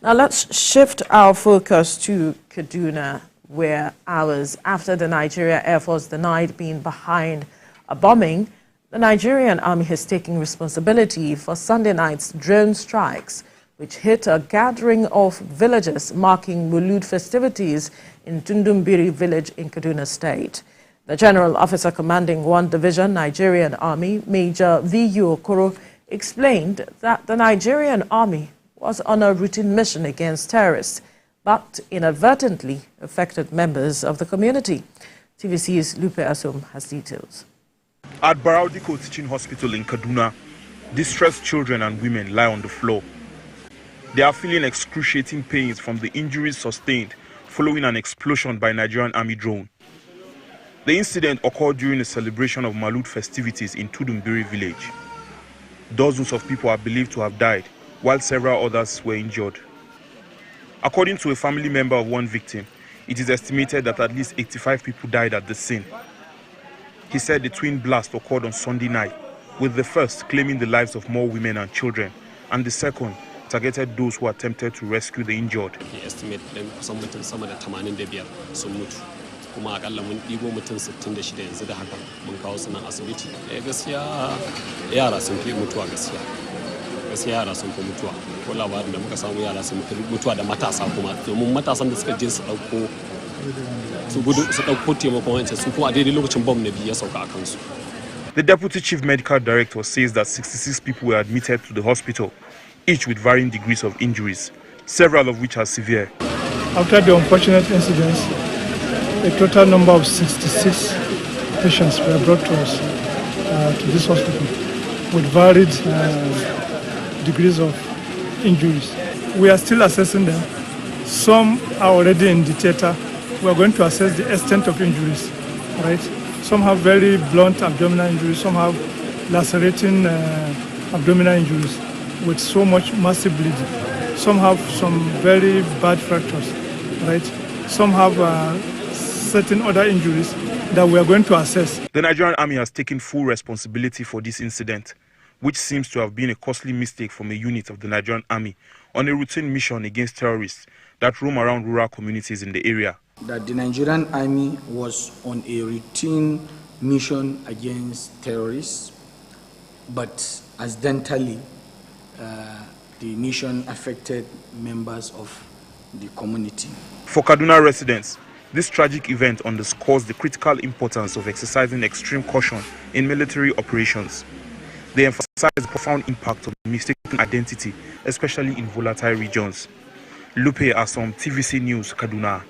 Now let's shift our focus to Kaduna, where hours after the Nigerian Air Force denied being behind a bombing, the Nigerian Army has taken responsibility for Sunday night's drone strikes, which hit a gathering of villagers marking Maulud festivities in Tudun Biri village in Kaduna State. The General Officer commanding 1 Division Nigerian Army, Major VU Okoro, explained that the Nigerian Army was on a routine mission against terrorists, but inadvertently affected members of the community. TVC's Lupe Asom has details. At Baraudiko Teaching Hospital in Kaduna, distressed children and women lie on the floor. They are feeling excruciating pains from the injuries sustained following an explosion by Nigerian Army drone. The incident occurred during a celebration of Maulud festivities in Tudun Biri village. Dozens of people are believed to have died, while several others were injured. According to a family member of one victim, it is estimated that at least 85 people died at the scene. He said the twin blast occurred on Sunday night, with the first claiming the lives of more women and children, and the second targeted those who attempted to rescue the injured. He estimated kusan mutum sama da 85 sun mutu, kuma akalla mun ɗigo mutum 66 yanzu da haka mun kawo su nan asibiti. Gaskiya yara sun fi mutuwa gaskiya. Gaskiya yara sun fi mutuwa. Ko labarin da muka samu yara sun fi mutuwa da matasa kuma, domin matasan da suka je su ɗauko taimakon wancan su kuma a daidai lokacin bom na biyu ya sauka a kansu. The Deputy Chief Medical Director says that 66 people were admitted to the hospital, each with varying degrees of injuries, several of which are severe. After the unfortunate incidents, a total number of 66 patients were brought to us, to this hospital, with varied degrees of injuries. We are still assessing them. Some are already in the theater. We are going to assess the extent of injuries, right? Some have very blunt abdominal injuries, some have lacerating abdominal injuries with so much massive bleeding. Some have some very bad fractures, right? Some have certain other injuries that we are going to assess. The Nigerian Army has taken full responsibility for this incident, which seems to have been a costly mistake from a unit of the Nigerian Army on a routine mission against terrorists that roam around rural communities in the area. That the Nigerian Army was on a routine mission against terrorists, but accidentally the mission affected members of the community. For Kaduna residents, this tragic event underscores the critical importance of exercising extreme caution in military operations. They emphasize the profound impact of mistaken identity, especially in volatile regions. Lupe Asom, TVC News, Kaduna.